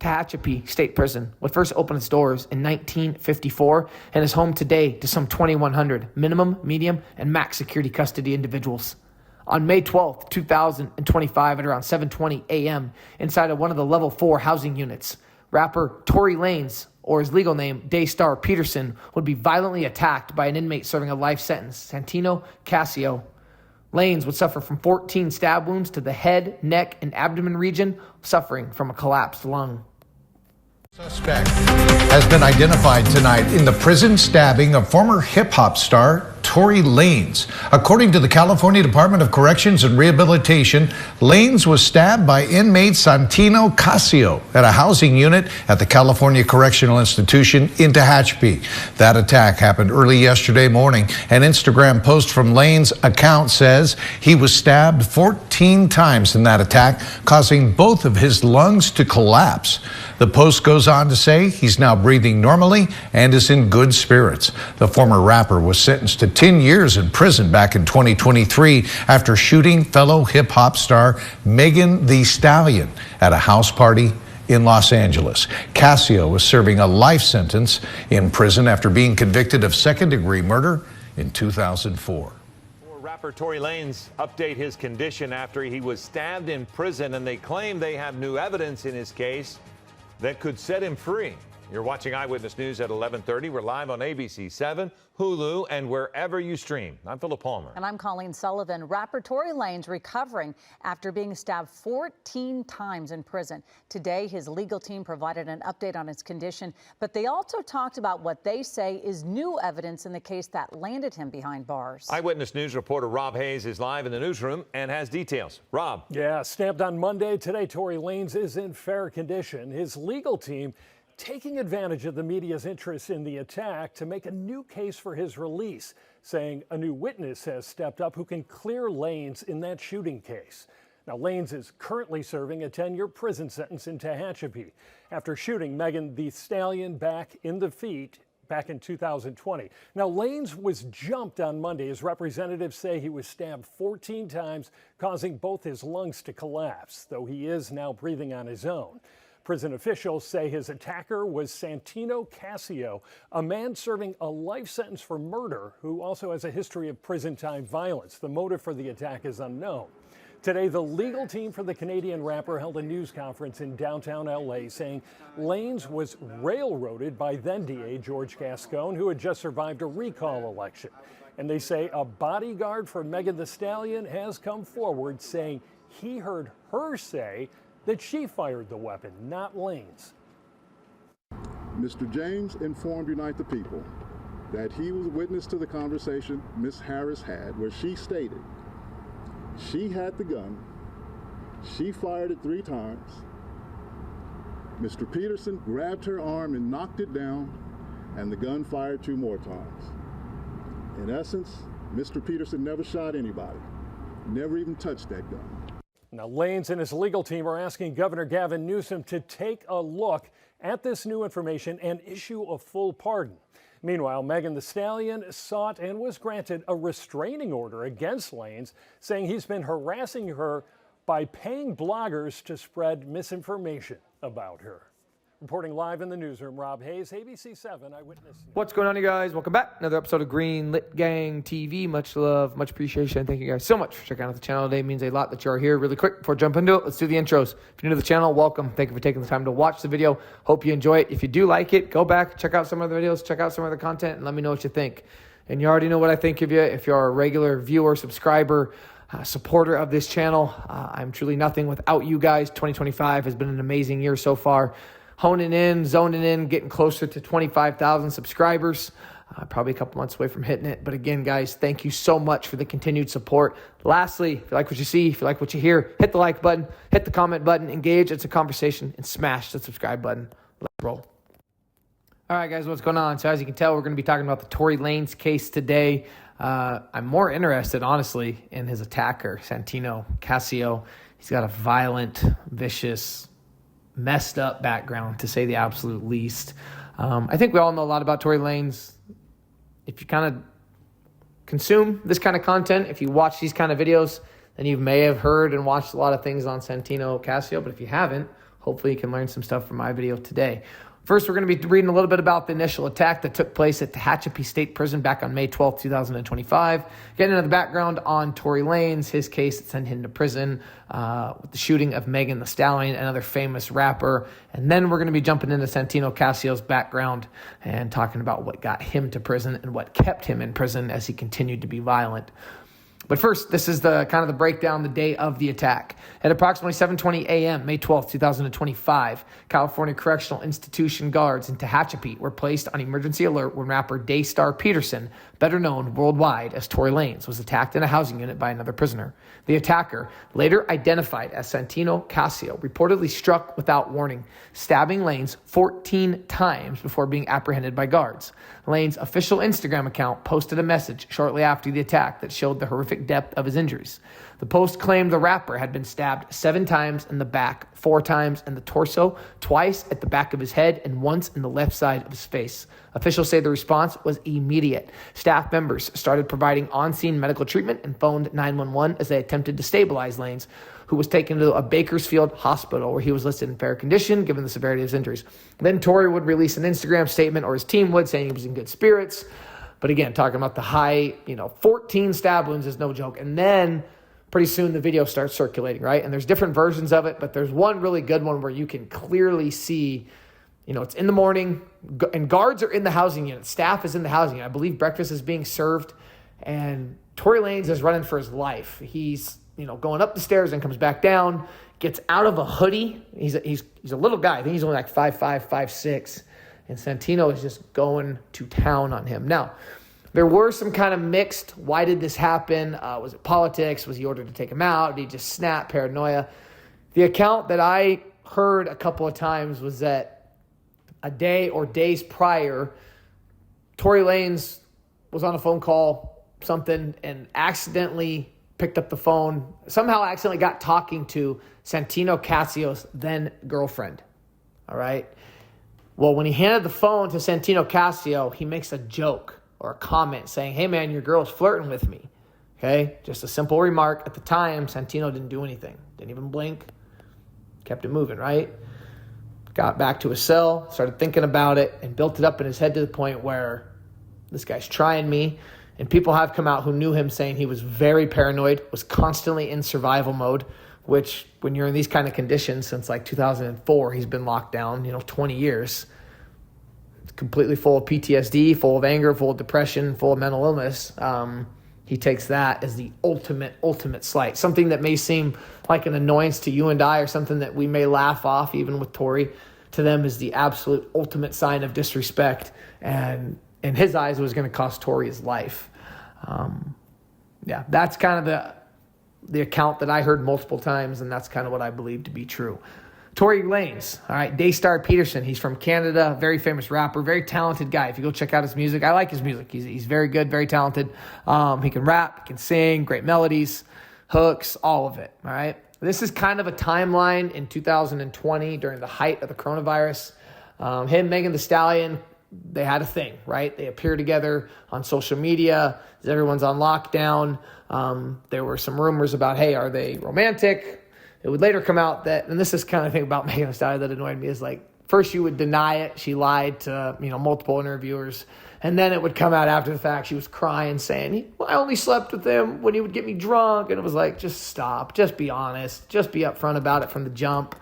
Tehachapi State Prison would first open its doors in 1954 and is home today to some 2,100 minimum, medium, and max security custody individuals. On May 12th, 2025, at around 7:20 a.m., inside of one of the level 4 housing units, rapper Tory Lanez, or his legal name, Daystar Peterson, would be violently attacked by an inmate serving a life sentence, Santino Casio. Lanez would suffer from 14 stab wounds to the head, neck, and abdomen region, suffering from a collapsed lung. Suspect has been identified tonight in the prison stabbing of former hip-hop star Tory Lanez. According to the California Department of Corrections and Rehabilitation, Lanez was stabbed by inmate Santino Casio at a housing unit at the California Correctional Institution in Tehachapi. That attack happened early yesterday morning. An Instagram post from Lanez's account says he was stabbed 14 times in that attack, causing both of his lungs to collapse. The post goes on to say he's now breathing normally and is in good spirits. The former rapper was sentenced to 10 years in prison back in 2023 after shooting fellow hip-hop star Megan Thee Stallion at a house party in Los Angeles. Casio was serving a life sentence in prison after being convicted of second-degree murder in 2004. Rapper Tory Lanez update his condition after he was stabbed in prison, and they claim they have new evidence in his case that could set him free. You're watching Eyewitness News at 11:30. We're live on ABC 7, Hulu, and wherever you stream. I'm Philip Palmer. And I'm Colleen Sullivan. Rapper Tory Lanez recovering after being stabbed 14 times in prison. Today, his legal team provided an update on his condition, but they also talked about what they say is new evidence in the case that landed him behind bars. Eyewitness News reporter Rob Hayes is live in the newsroom and has details. Rob. Yeah, stabbed on Monday. Today, Tory Lanez is in fair condition. His legal team taking advantage of the media's interest in the attack to make a new case for his release, saying a new witness has stepped up who can clear Lanez in that shooting case. Now, Lanez is currently serving a 10-year prison sentence in Tehachapi after shooting Megan Thee Stallion back in the feet back in 2020. Now, Lanez was jumped on Monday as representatives say he was stabbed 14 times, causing both his lungs to collapse, though he is now breathing on his own. Prison officials say his attacker was Santino Casio, a man serving a life sentence for murder who also has a history of prison time violence. The motive for the attack is unknown. Today, the legal team for the Canadian rapper held a news conference in downtown LA saying Lanez was railroaded by then DA George Gascon, who had just survived a recall election. And they say a bodyguard for Megan Thee Stallion has come forward saying he heard her say that she fired the weapon, not Lanez. Mr. James informed Unite the People that he was a witness to the conversation Ms. Harris had where she stated she had the gun, she fired it 3 times, Mr. Peterson grabbed her arm and knocked it down, and the gun fired 2 more times. In essence, Mr. Peterson never shot anybody, never even touched that gun. Now, Lanez and his legal team are asking Governor Gavin Newsom to take a look at this new information and issue a full pardon. Meanwhile, Megan Thee Stallion sought and was granted a restraining order against Lanez, saying he's been harassing her by paying bloggers to spread misinformation about her. Reporting live in the newsroom, Rob Hayes, ABC 7 Eyewitness News. What's going on, you guys? Welcome back. Another episode of Green Lit Gang TV. Much love, much appreciation. Thank you guys so much for checking out the channel today. It means a lot that you are here. Really quick, before I jump into it, let's do the intros. If you're new to the channel, welcome. Thank you for taking the time to watch the video. Hope you enjoy it. If you do like it, go back, check out some of the videos, check out some of the content, and let me know what you think. And you already know what I think of you. If you're a regular viewer, subscriber, supporter of this channel, I'm truly nothing without you guys. 2025 has been an amazing year so far. Honing in, zoning in, getting closer to 25,000 subscribers. Probably a couple months away from hitting it. But again, guys, thank you so much for the continued support. Lastly, if you like what you see, if you like what you hear, hit the like button, hit the comment button, engage. It's a conversation, and smash the subscribe button. Let's roll. All right, guys, what's going on? So as you can tell, we're going to be talking about the Tory Lanez case today. I'm more interested, honestly, in his attacker, Santino Casio. He's got a violent, vicious, messed up background, to say the absolute least. I think we all know a lot about Tory Lanez. If you kind of consume this kind of content, if you watch these kind of videos, then you may have heard and watched a lot of things on Santino Casio. But if you haven't, hopefully you can learn some stuff from my video today. First, we're going to be reading a little bit about the initial attack that took place at Tehachapi State Prison back on May 12th, 2025. Getting into the background on Tory Lanez, his case that sent him to prison with the shooting of Megan Thee Stallion, another famous rapper. And then we're going to be jumping into Santino Casio's background and talking about what got him to prison and what kept him in prison as he continued to be violent. But first, this is the kind of the breakdown, the day of the attack. At approximately 7:20 a.m., May 12th, 2025, California Correctional Institution guards in Tehachapi were placed on emergency alert when rapper Daystar Peterson, better known worldwide as Tory Lanez, was attacked in a housing unit by another prisoner. The attacker, later identified as Santino Casio, reportedly struck without warning, stabbing Lanez 14 times before being apprehended by guards. Lanez's official Instagram account posted a message shortly after the attack that showed the horrific depth of his injuries. The post claimed the rapper had been stabbed 7 times in the back, 4 times in the torso, twice at the back of his head, and once in the left side of his face. Officials say the response was immediate. Staff members started providing on-scene medical treatment and phoned 911 as they attempted to stabilize Lanez, who was taken to a Bakersfield hospital where he was listed in fair condition given the severity of his injuries. Then Tory would release an Instagram statement, or his team would, saying he was in good spirits. But again, talking about the high, 14 stab wounds is no joke. And then pretty soon the video starts circulating, right? And there's different versions of it, but there's one really good one where you can clearly see, it's in the morning, and guards are in the housing unit. Staff is in the housing unit. I believe breakfast is being served, and Tory Lanez is running for his life. He's, going up the stairs and comes back down, gets out of a hoodie. He's a little guy. I think he's only like 5'5", 5'6", and Santino is just going to town on him. Now, there were some kind of mixed, why did this happen? Was it politics? Was he ordered to take him out? Did he just snap? Paranoia? The account that I heard a couple of times was that a day or days prior, Tory Lanez was on a phone call, something, and accidentally picked up the phone, somehow accidentally got talking to Santino Casio's then girlfriend. All right. Well, when he handed the phone to Santino Casio, he makes a joke or a comment saying, "Hey man, your girl's flirting with me." Okay. Just a simple remark. At the time, Santino didn't do anything. Didn't even blink. Kept it moving, right? Got back to his cell, started thinking about it, and built it up in his head to the point where this guy's trying me. And people have come out who knew him saying he was very paranoid, was constantly in survival mode, which when you're in these kind of conditions since like 2004, he's been locked down, 20 years. It's completely full of PTSD, full of anger, full of depression, full of mental illness. He takes that as the ultimate slight. Something that may seem like an annoyance to you and I, or something that we may laugh off even with Tory, to them is the absolute ultimate sign of disrespect. And in his eyes, it was going to cost Tory his life. That's kind of the account that I heard multiple times, and that's kind of what I believe to be true. Tory Lanez, all right, Daystar Peterson. He's from Canada, very famous rapper, very talented guy. If you go check out his music, I like his music. He's very good, very talented. He can rap, he can sing, great melodies, hooks, all of it, all right? This is kind of a timeline in 2020 during the height of the coronavirus. Him, Megan Thee Stallion, they had a thing, right? They appear together on social media. Everyone's on lockdown. There were some rumors about, hey, are they romantic? It would later come out that, and this is kind of thing about Megan Thee Stallion that annoyed me, is like, first she would deny it. She lied to, multiple interviewers. And then it would come out after the fact. She was crying, saying, I only slept with him when he would get me drunk. And it was like, just stop. Just be honest. Just be upfront about it from the jump.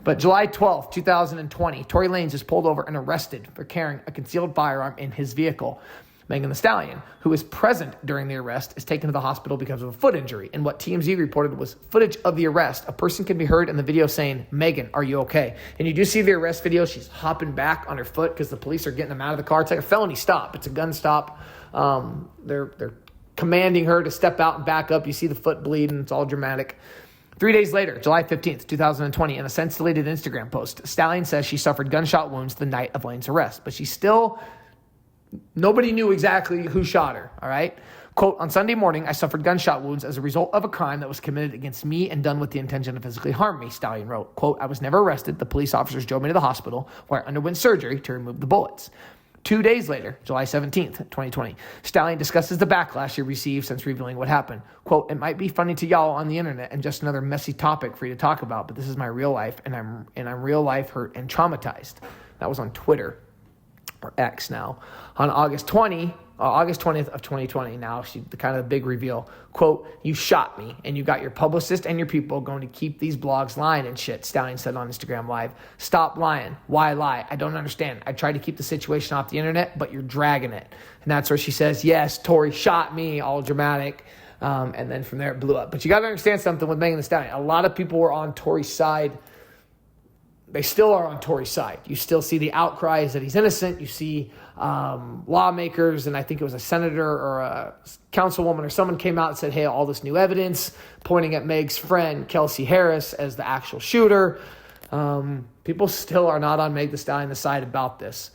But July 12th, 2020, Tory Lanez is pulled over and arrested for carrying a concealed firearm in his vehicle. Megan Thee Stallion, who is present during the arrest, is taken to the hospital because of a foot injury. And what TMZ reported was footage of the arrest. A person can be heard in the video saying, "Megan, are you okay?" And you do see the arrest video. She's hopping back on her foot because the police are getting them out of the car. It's like a felony stop. It's a gun stop. They're commanding her to step out and back up. You see the foot bleeding. It's all dramatic. 3 days later, July 15th, 2020, in a since-deleted Instagram post, Stallion says she suffered gunshot wounds the night of Lanez's arrest, but nobody knew exactly who shot her, all right? Quote, "On Sunday morning, I suffered gunshot wounds as a result of a crime that was committed against me and done with the intention to physically harm me," Stallion wrote. Quote, "I was never arrested. The police officers drove me to the hospital where I underwent surgery to remove the bullets." 2 days later, July 17th, 2020, Stallion discusses the backlash he received since revealing what happened. Quote, "It might be funny to y'all on the internet and just another messy topic for you to talk about, but this is my real life, and I'm real life hurt and traumatized." That was on Twitter, or X now. On August 20th of 2020, now the kind of the big reveal, quote, "You shot me, and you got your publicist and your people going to keep these blogs lying and shit," Stallion said on Instagram Live. "Stop lying. Why lie? I don't understand. I tried to keep the situation off the internet, but you're dragging it." And that's where she says, "Yes, Tory shot me," all dramatic. And then from there it blew up. But you got to understand something with Megan Thee Stallion. A lot of people were on Tory's side. They still are on Tory's side. You still see the outcries that he's innocent. You see lawmakers, and I think it was a senator or a councilwoman or someone came out and said, hey, all this new evidence, pointing at Meg's friend, Kelsey Harris, as the actual shooter. People still are not on Meg Thee Stallion's side about this.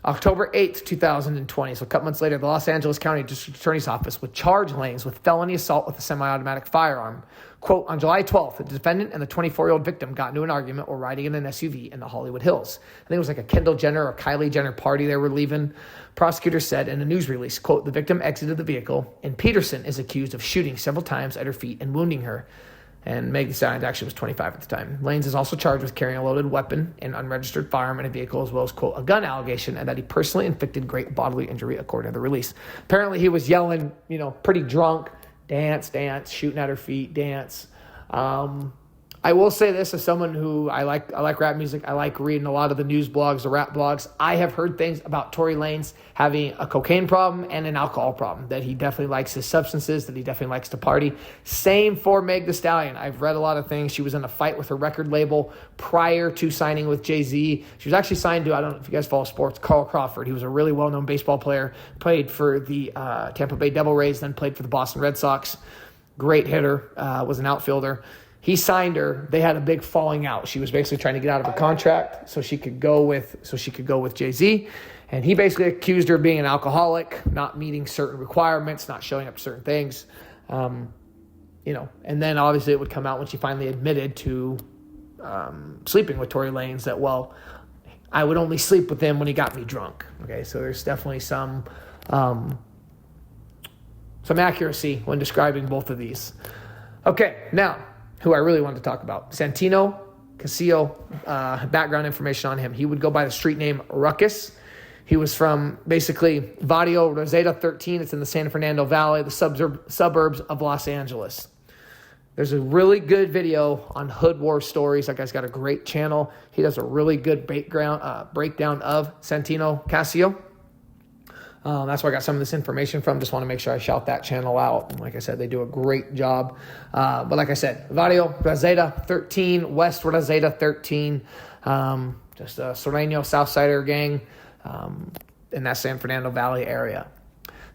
October 8th, 2020, so a couple months later, the Los Angeles County District Attorney's Office would charge Lanez with felony assault with a semi-automatic firearm. Quote, "On July 12th, the defendant and the 24-year-old victim got into an argument while riding in an SUV in the Hollywood Hills. I think it was like a Kendall Jenner or Kylie Jenner party they were leaving. Prosecutors said in a news release, quote, "The victim exited the vehicle, and Peterson is accused of shooting several times at her feet and wounding her." And Meg Thee Stallion actually was 25 at the time. Lanez is also charged with carrying a loaded weapon and unregistered firearm in a vehicle, as well as, quote, "a gun allegation," and that he personally inflicted great bodily injury, according to the release. Apparently, he was yelling, pretty drunk, dance, dance, shooting at her feet, dance. I will say this as someone who I like rap music. I like reading a lot of the news blogs, the rap blogs. I have heard things about Tory Lanez having a cocaine problem and an alcohol problem, that he definitely likes his substances, that he definitely likes to party. Same for Meg Thee Stallion. I've read a lot of things. She was in a fight with her record label prior to signing with Jay-Z. She was actually signed to, I don't know if you guys follow sports, Carl Crawford. He was a really well-known baseball player, played for the Tampa Bay Devil Rays, then played for the Boston Red Sox. Great hitter, was an outfielder. He signed her. They had a big falling out. She was basically trying to get out of her contract so she could go with Jay-Z. And he basically accused her of being an alcoholic, not meeting certain requirements, not showing up to certain things. And then obviously it would come out when she finally admitted to sleeping with Tory Lanez that, well, I would only sleep with him when he got me drunk. Okay, so there's definitely some accuracy when describing both of these. Okay, now, who I really wanted to talk about. Santino Casio, background information on him. He would go by the street name Ruckus. He was from basically Barrio Rosetta 13. It's in the San Fernando Valley, the suburbs of Los Angeles. There's a really good video on Hood War Stories. That guy's got a great channel. He does a really good breakdown of Santino Casio. That's where I got some of this information from. Just want to make sure I shout that channel out. And like I said, they do a great job. But like I said, Barrio Rosetta 13, West Rosetta 13, just a Sureno Southsider gang in that San Fernando Valley area.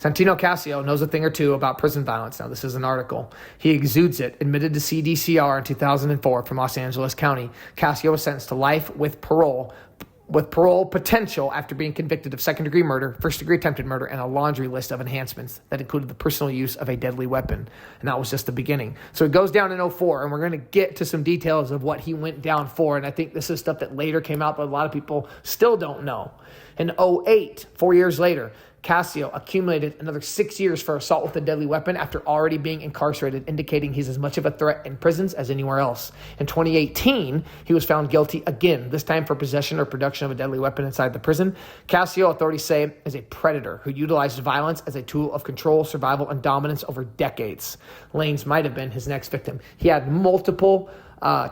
Santino Casio knows a thing or two about prison violence. Now, this is an article. He exudes it. Admitted to CDCR in 2004 from Los Angeles County. Casio was sentenced to life with parole potential after being convicted of second-degree murder, first-degree attempted murder, and a laundry list of enhancements that included the personal use of a deadly weapon. And that was just the beginning. So it goes down in 2004, and we're going to get to some details of what he went down for. And I think this is stuff that later came out, but a lot of people still don't know. In 2008, 4 years later, Casio accumulated another 6 years for assault with a deadly weapon after already being incarcerated, indicating he's as much of a threat in prisons as anywhere else. In 2018, he was found guilty again, this time for possession or production of a deadly weapon inside the prison. Casio, authorities say, is a predator who utilized violence as a tool of control, survival, and dominance over decades. Lanez might have been his next victim. He had multiple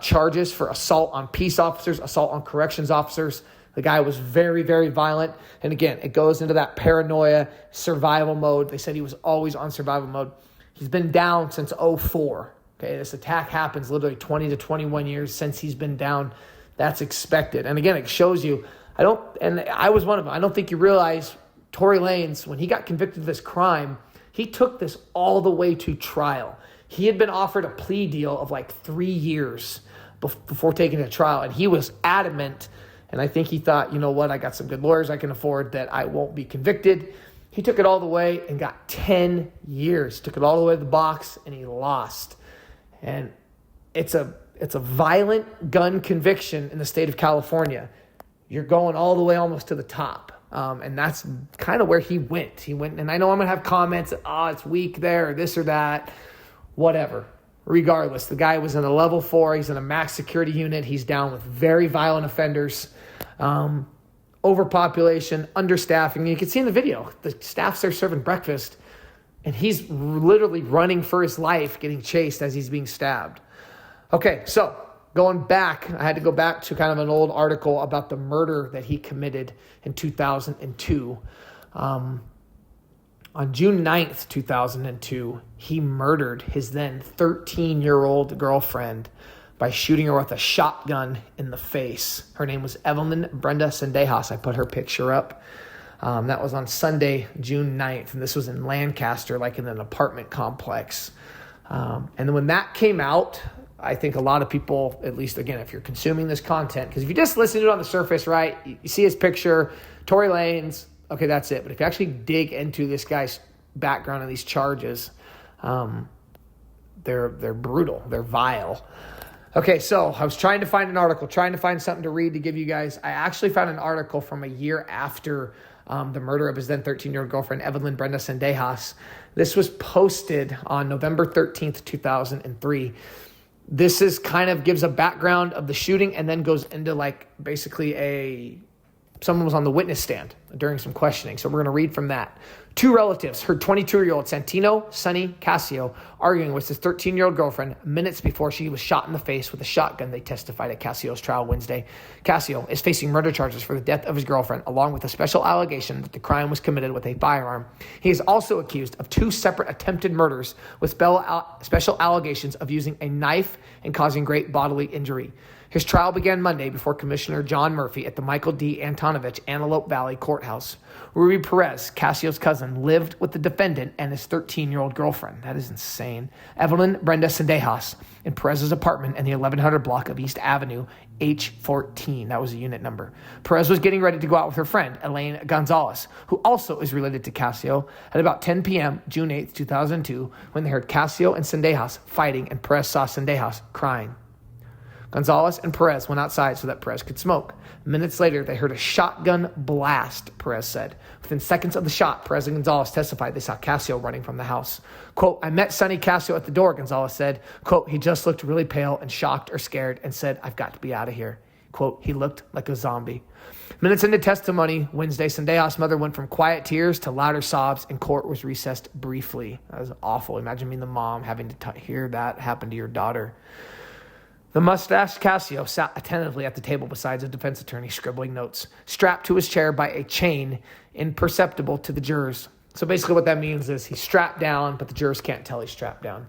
charges for assault on peace officers, assault on corrections officers. The guy was very, very violent. And again, it goes into that paranoia, survival mode. They said he was always on survival mode. He's been down since 2004. Okay, this attack happens literally 20 to 21 years since he's been down. That's expected. And again, it shows you, I was one of them. I don't think you realize Tory Lanez, when he got convicted of this crime, he took this all the way to trial. He had been offered a plea deal of like 3 years before taking it to trial. And he was adamant. And I think he thought, you know what, I got some good lawyers I can afford that I won't be convicted. He took it all the way and got 10 years. Took it all the way to the box, and he lost. And it's a violent gun conviction in the state of California. You're going all the way almost to the top. And that's kind of where he went. And I know I'm going to have comments, it's weak there, or this or that, whatever. Regardless, the guy was in a level 4. He's in a max security unit. He's down with very violent offenders, overpopulation, understaffing. You can see in the video, the staff's there serving breakfast, and he's literally running for his life, getting chased as he's being stabbed. Okay, so going back, I had to go back to kind of an old article about the murder that he committed in 2002. On June 9th, 2002, he murdered his then 13-year-old girlfriend by shooting her with a shotgun in the face. Her name was Evelyn Brenda Sendejas. I put her picture up. That was on Sunday, June 9th, and this was in Lancaster, like in an apartment complex. And when that came out, I think a lot of people, at least, again, if you're consuming this content, because if you just listen to it on the surface, right, you see his picture, Tory Lanez, okay, that's it. But if you actually dig into this guy's background and these charges, they're brutal. They're vile. Okay, so I was trying to find an article, trying to find something to read to give you guys. I actually found an article from a year after the murder of his then 13-year-old girlfriend, Evelyn Brenda Sendejas. This was posted on November 13th, 2003. This is kind of gives a background of the shooting and then goes into like basically someone was on the witness stand during some questioning. So we're going to read from that. Two relatives heard 22-year-old Santino Casio arguing with his 13-year-old girlfriend minutes before she was shot in the face with a shotgun. They testified at Casio's trial Wednesday. Casio is facing murder charges for the death of his girlfriend, along with a special allegation that the crime was committed with a firearm. He is also accused of 2 separate attempted murders with special allegations of using a knife and causing great bodily injury. His trial began Monday before Commissioner John Murphy at the Michael D. Antonovich Antelope Valley Courthouse. Ruby Perez, Casio's cousin, lived with the defendant and his 13-year-old girlfriend. That is insane. Evelyn Brenda Sendejas in Perez's apartment in the 1100 block of East Avenue, H14. That was the unit number. Perez was getting ready to go out with her friend, Elaine Gonzalez, who also is related to Casio, at about 10 p.m., June 8th, 2002, when they heard Casio and Sendejas fighting and Perez saw Sendejas crying. Gonzalez and Perez went outside so that Perez could smoke. Minutes later, they heard a shotgun blast, Perez said. Within seconds of the shot, Perez and Gonzalez testified they saw Casio running from the house. Quote, I met Sonny Casio at the door, Gonzalez said. Quote, he just looked really pale and shocked or scared and said, I've got to be out of here. Quote, he looked like a zombie. Minutes into testimony, Wednesday, Sendejas' mother went from quiet tears to louder sobs, and court was recessed briefly. That was awful. Imagine being the mom having to hear that happen to your daughter. The mustached Casio sat attentively at the table beside the defense attorney, scribbling notes, strapped to his chair by a chain imperceptible to the jurors. So basically what that means is he's strapped down, but the jurors can't tell he's strapped down.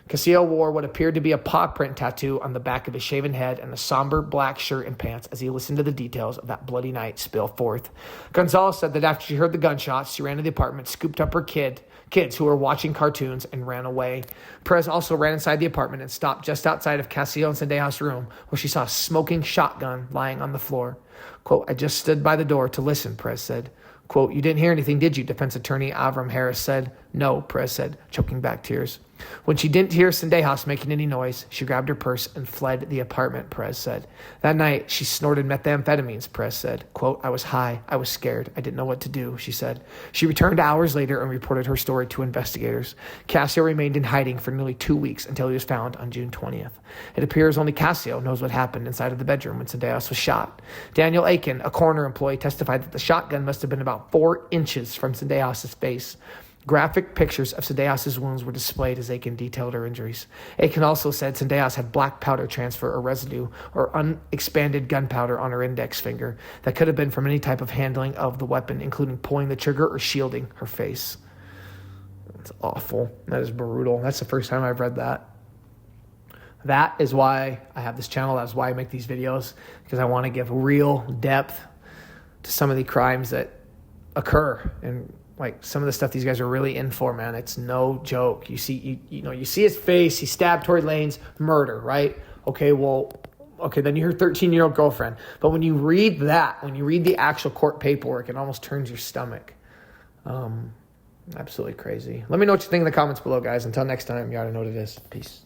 Casio wore what appeared to be a paw print tattoo on the back of his shaven head and a somber black shirt and pants as he listened to the details of that bloody night spill forth. Gonzalez said that after she heard the gunshots, she ran to the apartment, scooped up her kids who were watching cartoons, and ran away. Perez also ran inside the apartment and stopped just outside of Casio and Sendejas' room, where she saw a smoking shotgun lying on the floor. Quote, I just stood by the door to listen, Perez said. Quote, you didn't hear anything, did you? Defense attorney Avram Harris said. No, Perez said, choking back tears. When she didn't hear Sendejas making any noise, she grabbed her purse and fled the apartment, Perez said. That night, she snorted methamphetamines, Perez said. Quote, I was high. I was scared. I didn't know what to do, she said. She returned hours later and reported her story to investigators. Casio remained in hiding for nearly 2 weeks until he was found on June 20th. It appears only Casio knows what happened inside of the bedroom when Sendejas was shot. Daniel Aiken, a coroner employee, testified that the shotgun must have been about 4 inches from Sendejas' face. Graphic pictures of Sendejas' wounds were displayed as Aiken detailed her injuries. Aiken also said Sendejas had black powder transfer or residue or unexpanded gunpowder on her index finger that could have been from any type of handling of the weapon, including pulling the trigger or shielding her face. That's awful. That is brutal. That's the first time I've read that. That is why I have this channel. That's why I make these videos, because I want to give real depth to some of the crimes that occur, and like some of the stuff these guys are really in for, man. It's no joke. You see, you see his face. He stabbed Tory Lanez, murder, right? Okay, then you hear 13-year-old girlfriend. But when you read that, when you read the actual court paperwork, it almost turns your stomach. Absolutely crazy. Let me know what you think in the comments below, guys. Until next time, you already know what it is. Peace.